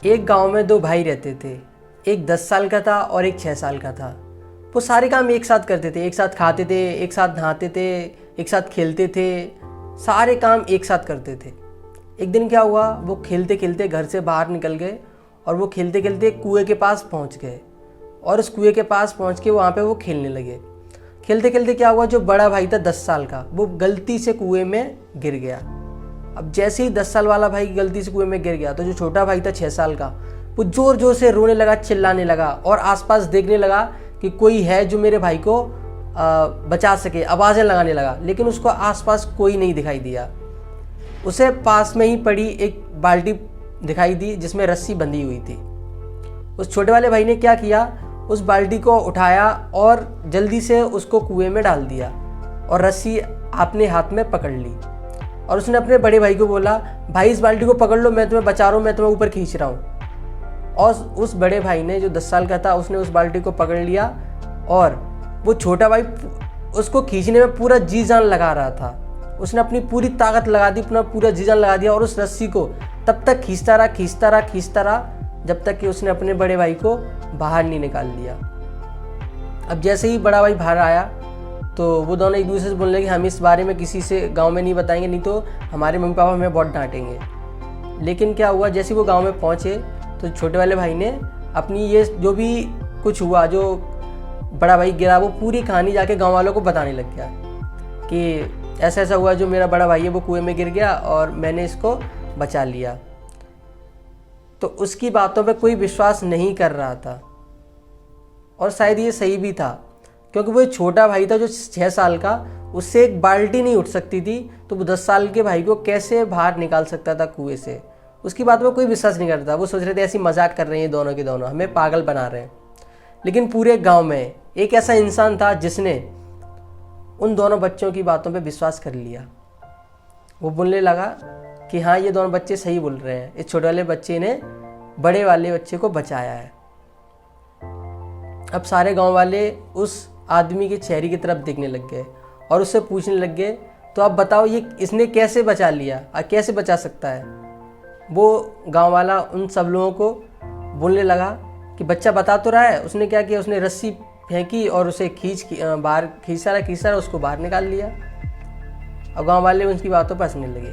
एक गांव में दो भाई रहते थे। एक 10 साल का था और एक 6 साल का था। वो सारे काम एक साथ करते थे, एक साथ खाते थे, एक साथ नहाते थे, एक साथ खेलते थे, सारे काम एक साथ करते थे। एक दिन क्या हुआ, वो खेलते खेलते घर से बाहर निकल गए और वो खेलते खेलते कुएं के पास पहुंच गए और उस कुएं के पास पहुंच के वहाँ पे वो खेलने लगे। खेलते खेलते क्या हुआ, जो बड़ा भाई था 10 साल का, वो गलती से कुएं में गिर गया। अब जैसे ही 10 साल वाला भाई गलती से कुएं में गिर गया तो जो छोटा भाई था 6 साल का, वो जोर जोर से रोने लगा, चिल्लाने लगा और आसपास देखने लगा कि कोई है जो मेरे भाई को बचा सके, आवाज़ें लगाने लगा। लेकिन उसको आसपास कोई नहीं दिखाई दिया। उसे पास में ही पड़ी एक बाल्टी दिखाई दी जिसमें रस्सी बंधी हुई थी। उस छोटे वाले भाई ने क्या किया, उस बाल्टी को उठाया और जल्दी से उसको कुएं में डाल दिया और रस्सी अपने हाथ में पकड़ ली और उसने अपने बड़े भाई को बोला, भाई इस बाल्टी को पकड़ लो, मैं तुम्हें बचा रहा हूँ, मैं तुम्हें ऊपर खींच रहा हूँ। और उस बड़े भाई ने, जो 10 साल का था, उसने उस बाल्टी को पकड़ लिया और वो छोटा भाई उसको खींचने में पूरा जी जान लगा रहा था। उसने अपनी पूरी ताकत लगा दी, अपना पूरा जी जान लगा दिया और उस रस्सी को तब तक खींचता रहा जब तक कि उसने अपने बड़े भाई को बाहर नहीं निकाल दिया। अब जैसे ही बड़ा भाई बाहर आया तो वो दोनों एक दूसरे से बोलने लगे, हम इस बारे में किसी से गांव में नहीं बताएंगे, नहीं तो हमारे मम्मी पापा हमें बहुत डांटेंगे। लेकिन क्या हुआ, जैसे वो गांव में पहुंचे तो छोटे वाले भाई ने अपनी ये जो भी कुछ हुआ, जो बड़ा भाई गिरा, वो पूरी कहानी जाके गांव वालों को बताने लग गया कि ऐसा ऐसा हुआ, जो मेरा बड़ा भाई है वो कुएं में गिर गया और मैंने इसको बचा लिया। तो उसकी बातों पे कोई विश्वास नहीं कर रहा था और शायद ये सही भी था, क्योंकि वो छोटा भाई था जो 6 साल का, उससे एक बाल्टी नहीं उठ सकती थी, तो वो 10 साल के भाई को कैसे बाहर निकाल सकता था कुएं से। उसकी बात में कोई विश्वास नहीं करता। वो सोच रहे थे ऐसी मजाक कर रहे हैं दोनों के दोनों, हमें पागल बना रहे हैं। लेकिन पूरे गांव में एक ऐसा इंसान था जिसने उन दोनों बच्चों की बातों पे विश्वास कर लिया। वो बोलने लगा कि हाँ, ये दोनों बच्चे सही बोल रहे हैं, इस छोटे वाले बच्चे ने बड़े वाले बच्चे को बचाया है। अब सारे गांव वाले उस आदमी के चेहरे की तरफ देखने लग गए और उससे पूछने लग गए, तो अब बताओ ये इसने कैसे बचा लिया और कैसे बचा सकता है। वो गांव वाला उन सब लोगों को बोलने लगा कि बच्चा बता तो रहा है, उसने क्या किया, उसने रस्सी फेंकी और उसे बाहर खींचा रहा, उसको बाहर निकाल लिया। और गांव वाले उनकी बातों पर हंसने लगे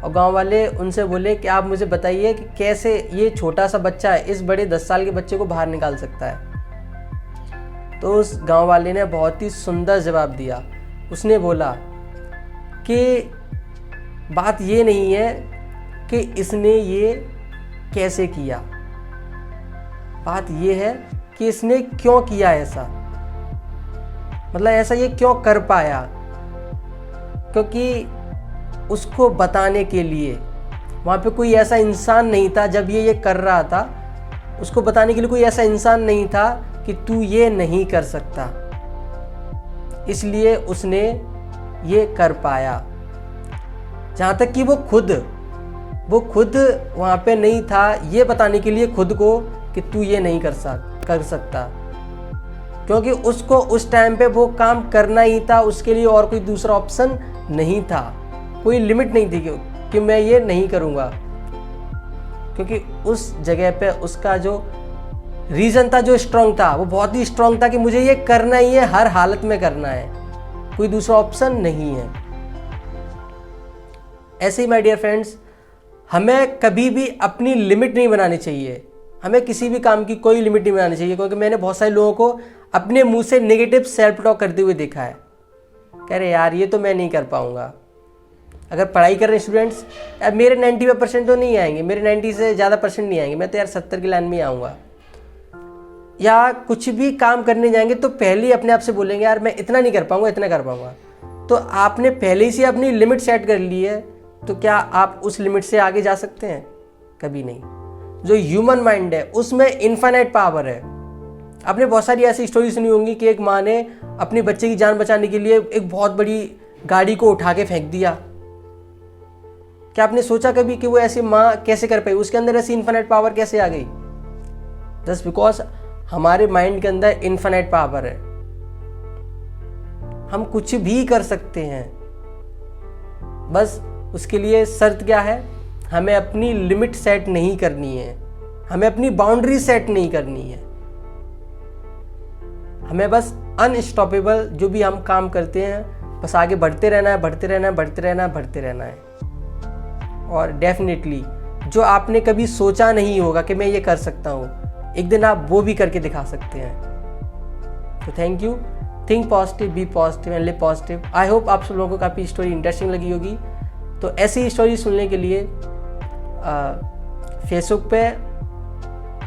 और गांव वाले उनसे बोले कि आप मुझे बताइए कि कैसे ये छोटा सा बच्चा है इस बड़े 10 साल के बच्चे को बाहर निकाल सकता है। तो उस गांव वाले ने बहुत ही सुंदर जवाब दिया। उसने बोला कि बात ये नहीं है कि इसने ये कैसे किया, बात ये है कि इसने क्यों किया ऐसा, मतलब ऐसा ये क्यों कर पाया। क्योंकि उसको बताने के लिए वहाँ पे कोई ऐसा इंसान नहीं था। जब ये कर रहा था, उसको बताने के लिए कोई ऐसा इंसान नहीं था कि तू ये नहीं कर सकता, इसलिए उसने ये कर पाया। जहाँ तक कि वो खुद वहाँ पे नहीं था ये बताने के लिए खुद को कि तू ये नहीं कर सकता, क्योंकि उसको उस टाइम पे वो काम करना ही था, उसके लिए और कोई दूसरा ऑप्शन नहीं था, कोई लिमिट नहीं थी कि मैं ये नहीं करूँगा। क्योंकि उस जगह पे उसका जो रीज़न था, जो स्ट्रॉन्ग था, वो बहुत ही स्ट्रॉन्ग था कि मुझे ये करना ही है, हर हालत में करना है, कोई दूसरा ऑप्शन नहीं है। ऐसे ही माय डियर फ्रेंड्स, हमें कभी भी अपनी लिमिट नहीं बनानी चाहिए। हमें किसी भी काम की कोई लिमिट नहीं बनानी चाहिए, क्योंकि मैंने बहुत सारे लोगों को अपने मुंह से नेगेटिव सेल्फ टॉक करते हुए देखा है। कह रहे यार ये तो मैं नहीं कर पाऊंगा। अगर पढ़ाई कर रहे स्टूडेंट्स, यार मेरे 95% तो नहीं आएंगे, मेरे 90 से ज़्यादा परसेंट नहीं आएंगे, मैं तो यार 70 की लाइन में आऊँगा। या कुछ भी काम करने जाएंगे तो पहले ही अपने आप से बोलेंगे यार मैं इतना नहीं कर पाऊंगा, इतना कर पाऊंगा। तो आपने पहले ही से अपनी लिमिट सेट कर ली है, तो क्या आप उस लिमिट से आगे जा सकते हैं? कभी नहीं। जो ह्यूमन माइंड है उसमें इनफाइनाइट पावर है। आपने बहुत सारी ऐसी स्टोरी सुनी होंगी कि एक माँ ने अपने बच्चे की जान बचाने के लिए एक बहुत बड़ी गाड़ी को उठा के फेंक दिया। क्या आपने सोचा कभी कि वो ऐसी माँ कैसे कर पाई, उसके अंदर ऐसी इनफाइनाइट पावर कैसे आ गई? जस्ट बिकॉज हमारे माइंड के अंदर इनफाइनाइट पावर है, हम कुछ भी कर सकते हैं। बस उसके लिए शर्त क्या है, हमें अपनी लिमिट सेट नहीं करनी है। हमें अपनी बाउंड्री सेट नहीं करनी है, हमें बस अनस्टॉपेबल जो भी हम काम करते हैं बस आगे बढ़ते रहना है, बढ़ते रहना है, बढ़ते रहना है, बढ़ते रहना है। और डेफिनेटली जो आपने कभी सोचा नहीं होगा कि मैं ये कर सकता हूँ, एक दिन आप वो भी करके दिखा सकते हैं। तो thank you, think positive, be positive and live positive. I hope आप सब लोगों को काफ़ी स्टोरी इंटरेस्टिंग लगी होगी। तो ऐसी स्टोरी सुनने के लिए फेसबुक पे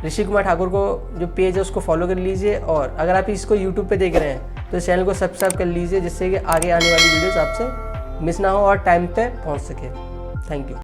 ऋषि कुमार ठाकुर को जो पेज है उसको फॉलो कर लीजिए, और अगर आप इसको यूट्यूब पे देख रहे हैं तो इस चैनल को सब्सक्राइब कर लीजिए, जिससे कि आगे आने वाली वीडियोस आपसे मिस ना हो और टाइम पे पहुंच सके। Thank you.